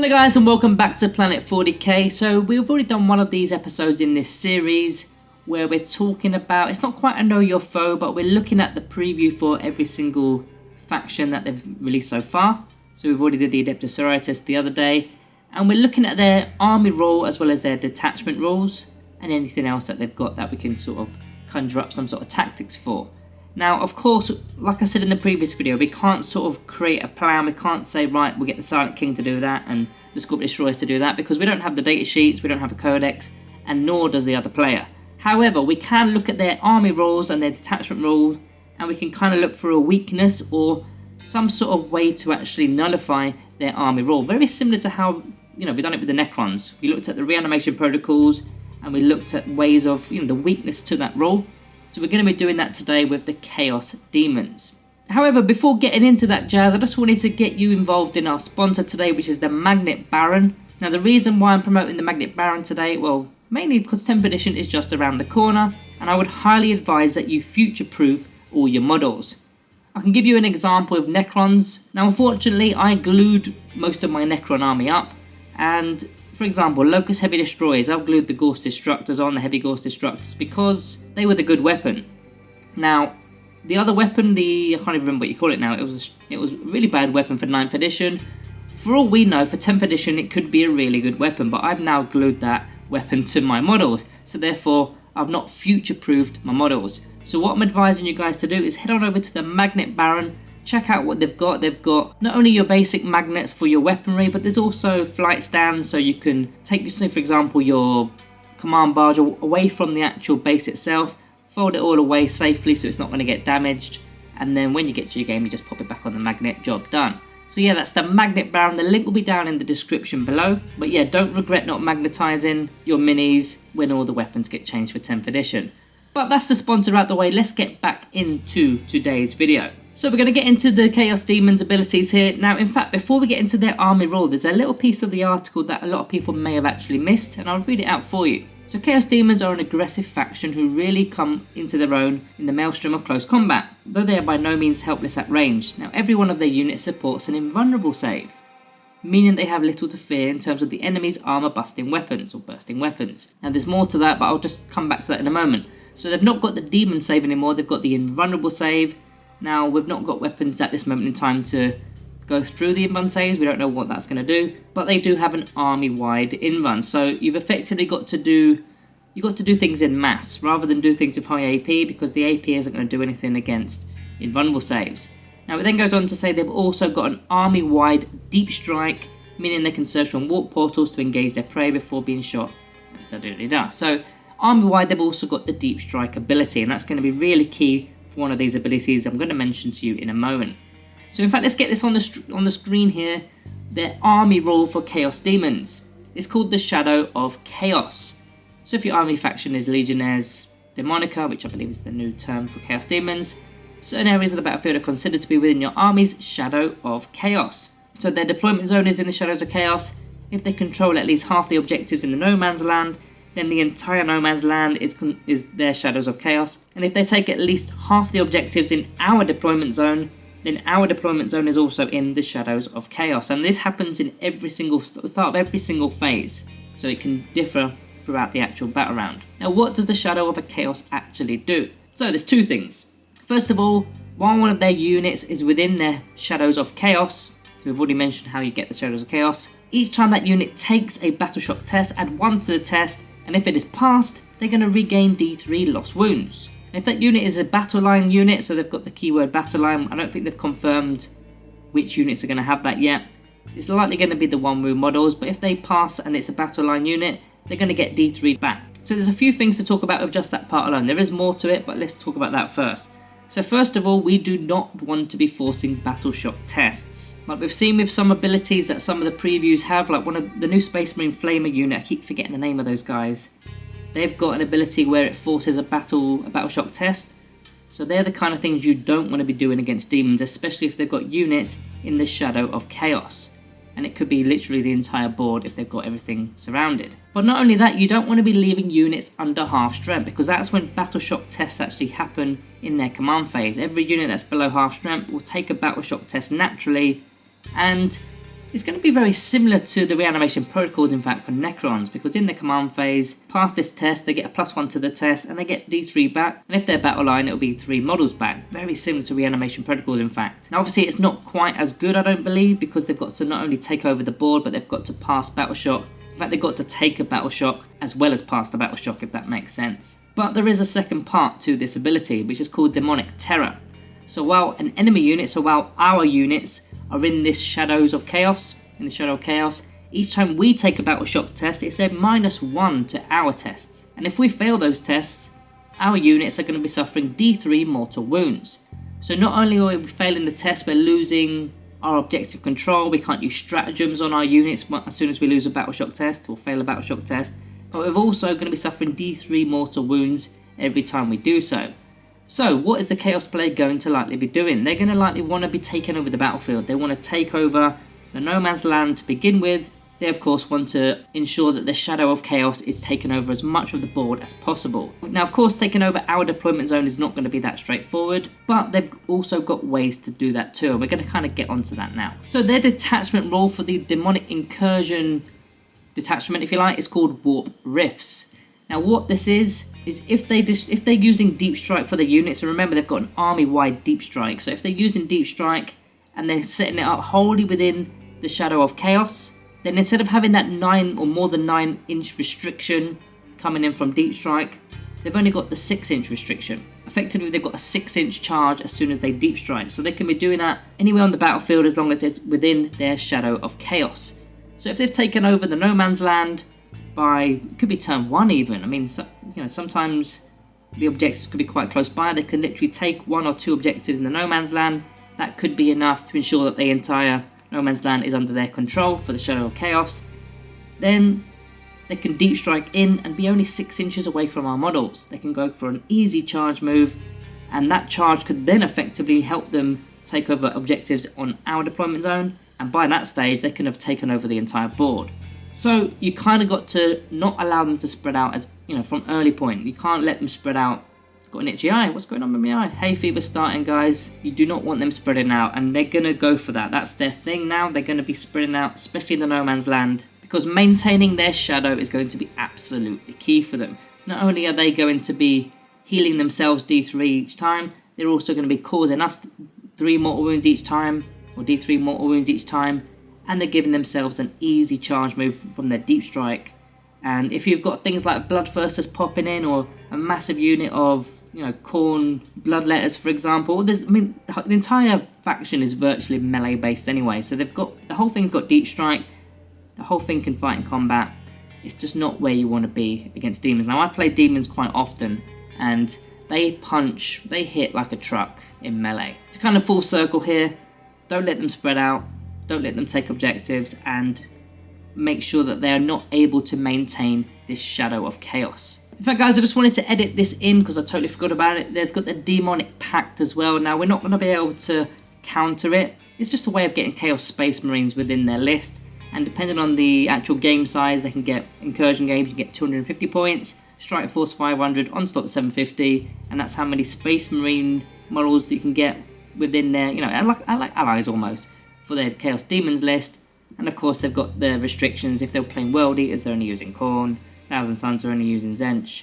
Hello guys and welcome back to Planet 40k. So we've already done one of these episodes in this series where we're talking about, it's not quite a know your foe, but we're looking at the preview for every single faction that they've released so far. So we've already did the Adeptus Sororitas the other day, and we're looking at their army role as well as their detachment roles and anything else that they've got that we can sort of conjure up some sort of tactics for. Now, of course, like I said in the previous video, we can't sort of create a plan. We can't say, right, we'll get the Silent King to do that and the Scorpion Destroyers to do that, because we don't have the data sheets, we don't have a codex, and nor does the other player. However, we can look at their army roles and their detachment roles, and we can kind of look for a weakness or some sort of way to actually nullify their army role. Very similar to how, we've done it with the Necrons. We looked at the reanimation protocols, and we looked at ways of, the weakness to that role. So we're going to be doing that today with the Chaos Demons. However, before getting into that jazz, I just wanted to get you involved in our sponsor today, which is the Magnet Baron. Now, the reason why I'm promoting the Magnet Baron today, well, mainly because 10th edition is just around the corner, and I would highly advise that you future-proof all your models. I can give you an example of Necrons. Now, unfortunately, I glued most of my Necron army up, and for example, Locust Heavy Destroyers, I've glued the Ghost Destructors on, the Heavy Ghost Destructors, because they were the good weapon. Now, the other weapon, I can't even remember what you call it now, it was a really bad weapon for 9th edition. For all we know, for 10th edition, it could be a really good weapon, but I've now glued that weapon to my models, so therefore, I've not future-proofed my models. So what I'm advising you guys to do is head on over to the Magnet Baron. Check out what they've got. They've got not only your basic magnets for your weaponry, but there's also flight stands, so you can take, say for example, your command barge away from the actual base itself, fold it all away safely so it's not going to get damaged, and then when you get to your game you just pop it back on the magnet, job done. So yeah, that's the Magnet Baron. The link will be down in the description below, but yeah, don't regret not magnetizing your minis when all the weapons get changed for 10th edition. But that's the sponsor out the way. Let's get back into today's video. So we're going to get into the Chaos Demons abilities here. Now, in fact, before we get into their army role, there's a little piece of the article that a lot of people may have actually missed, and I'll read it out for you. So Chaos Demons are an aggressive faction who really come into their own in the maelstrom of close combat, though they are by no means helpless at range. Now, every one of their units supports an invulnerable save, meaning they have little to fear in terms of the enemy's armor busting weapons or bursting weapons. Now, there's more to that, but I'll just come back to that in a moment. So they've not got the demon save anymore, they've got the invulnerable save. Now, we've not got weapons at this moment in time to go through the invuln saves, we don't know what that's going to do, but they do have an army-wide invuln, so you've effectively got to do things in mass, rather than do things with high AP, because the AP isn't going to do anything against invulnerable saves. Now, it then goes on to say they've also got an army-wide deep strike, meaning they can search on warp portals to engage their prey before being shot. So, army-wide, they've also got the deep strike ability, and that's going to be really key for one of these abilities I'm going to mention to you in a moment. So in fact, let's get this on the screen here. Their army role for Chaos Demons. It's called the Shadow of Chaos. So if your army faction is Legionnaires Demonica, which I believe is the new term for Chaos Demons, certain areas of the battlefield are considered to be within your army's Shadow of Chaos. So their deployment zone is in the Shadows of Chaos. If they control at least half the objectives in the No Man's Land, then the entire No Man's Land is their Shadows of Chaos. And if they take at least half the objectives in our deployment zone, then our deployment zone is also in the Shadows of Chaos. And this happens in every single start of every single phase, so it can differ throughout the actual battle round. Now, what does the Shadow of a Chaos actually do? So there's two things. First of all, while one of their units is within their Shadows of Chaos, so we've already mentioned how you get the Shadows of Chaos, each time that unit takes a battle shock test, add 1 to the test, and if it is passed, they're going to regain D3 lost wounds. And if that unit is a battle line unit, so they've got the keyword battle line, I don't think they've confirmed which units are going to have that yet. It's likely going to be the 1 wound models, but if they pass and it's a battle line unit, they're going to get D3 back. So there's a few things to talk about with just that part alone. There is more to it, but let's talk about that first. So first of all, we do not want to be forcing battle shock tests. Like we've seen with some abilities that some of the previews have, like one of the new Space Marine Flamer unit, I keep forgetting the name of those guys. They've got an ability where it forces a battle shock test. So they're the kind of things you don't want to be doing against demons, especially if they've got units in the Shadow of Chaos. And it could be literally the entire board if they've got everything surrounded. But not only that, you don't want to be leaving units under half strength, because that's when battle shock tests actually happen in their command phase. Every unit that's below half strength will take a battle shock test naturally, and It's going to be very similar to the reanimation protocols, in fact, for Necrons, because in the command phase, past this test, they get a +1 to the test, and they get D3 back, and if they're battle line, it'll be 3 models back. Very similar to reanimation protocols, in fact. Now, obviously, it's not quite as good, I don't believe, because they've got to not only take over the board, but they've got to pass battle shock. In fact, they've got to take a battle shock, as well as pass the battle shock, if that makes sense. But there is a second part to this ability, which is called Demonic Terror. So while an enemy unit, so while our units are in this Shadows of Chaos, in the Shadow of Chaos, each time we take a battle shock test, it's a -1 to our tests. And if we fail those tests, our units are going to be suffering D3 mortal wounds. So not only are we failing the test, we're losing our objective control, we can't use stratagems on our units as soon as we lose a battle shock test or fail a battle shock test, but we're also going to be suffering D3 mortal wounds every time we do so. So what is the Chaos player going to likely be doing? They're going to likely want to be taking over the battlefield. They want to take over the no man's land to begin with. They of course want to ensure that the Shadow of Chaos is taking over as much of the board as possible. Now of course taking over our deployment zone is not going to be that straightforward, but they've also got ways to do that too, and we're going to kind of get onto that now. So their detachment role for the Demonic Incursion detachment, if you like, is called Warp Rifts. Now what this is if they're using Deep Strike for the units, and remember they've got an army-wide Deep Strike, so if they're using Deep Strike and they're setting it up wholly within the Shadow of Chaos, then instead of having that 9 or more than 9-inch restriction coming in from Deep Strike, they've only got the 6-inch restriction. Effectively, they've got a 6-inch charge as soon as they Deep Strike, so they can be doing that anywhere on the battlefield as long as it's within their Shadow of Chaos. So if they've taken over the no man's land by, it could be turn 1 even, I mean, so, you know, sometimes the objectives could be quite close by, they can literally take 1 or 2 objectives in the no man's land. That could be enough to ensure that the entire no man's land is under their control for the Shadow of Chaos. Then they can Deep Strike in and be only 6 inches away from our models. They can go for an easy charge move, and that charge could then effectively help them take over objectives on our deployment zone, and by that stage they can have taken over the entire board. So you kind of got to not allow them to spread out, as you know, from early point. You can't let them spread out. Got an itchy eye, what's going on with my eye? Hay fever starting, guys. You do not want them spreading out, and they're going to go for that. That's their thing now. They're going to be spreading out, especially in the no man's land, because maintaining their shadow is going to be absolutely key for them. Not only are they going to be healing themselves D3 each time, they're also going to be causing us 3 mortal wounds each time, or D3 mortal wounds each time, and they're giving themselves an easy charge move from their Deep Strike. And if you've got things like Bloodthirsters popping in, or a massive unit of, you know, Khorne Bloodletters, for example, the entire faction is virtually melee based anyway, so they've got, the whole thing's got Deep Strike, the whole thing can fight in combat. It's just not where you want to be against demons. Now I play demons quite often, and they punch, they hit like a truck in melee. To kind of full circle here, don't let them spread out, don't let them take objectives, and make sure that they are not able to maintain this Shadow of Chaos. In fact, guys, I just wanted to edit this in because I totally forgot about it. They've got the Demonic Pact as well. Now, we're not going to be able to counter it. It's just a way of getting Chaos Space Marines within their list. And depending on the actual game size, they can get incursion games, you get 250 points, Strike Force 500, Onslaught 750, and that's how many Space Marine models that you can get within their, you know, I like allies almost, for their Chaos Demons list. And of course, they've got the restrictions. If they're playing World Eaters, they're only using Khorne. Thousand Suns are only using Tzeentch.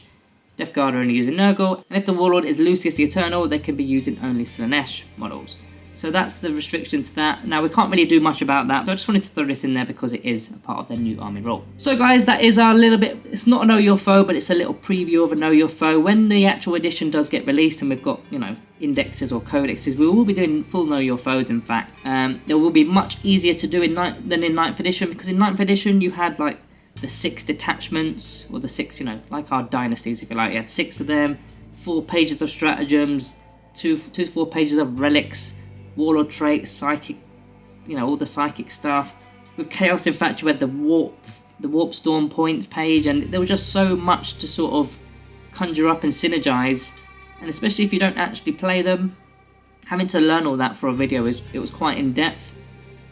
Death Guard are only using Nurgle. And if the Warlord is Lucius the Eternal, they can be using only Slaanesh models. So that's the restriction to that. Now, we can't really do much about that, but I just wanted to throw this in there because it is a part of their new army role. So guys, that is our little bit, it's not a Know Your Foe, but it's a little preview of a Know Your Foe. When the actual edition does get released and we've got, you know, indexes or codexes, we will be doing full Know Your Foes, in fact. They will be much easier to do than in 9th edition, because in 9th edition you had like the 6 detachments, or the 6, you know, like our dynasties, if you like. You had 6 of them, 4 pages of stratagems, 2 to 4 pages of relics, warlord traits, psychic, you know, all the psychic stuff. With Chaos, in fact, you had the warp storm points page, and there was just so much to sort of conjure up and synergize. And especially if you don't actually play them, having to learn all that for a video, it was quite in depth.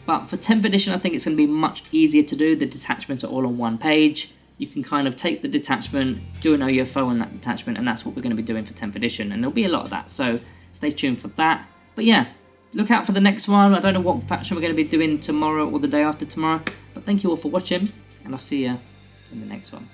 But for 10th edition, I think it's going to be much easier to do. The detachments are all on one page. You can kind of take the detachment, do a Know Your Foe on that detachment, and that's what we're going to be doing for 10th edition. And there'll be a lot of that, so stay tuned for that. But yeah, look out for the next one. I don't know what faction we're going to be doing tomorrow or the day after tomorrow, but thank you all for watching, and I'll see you in the next one.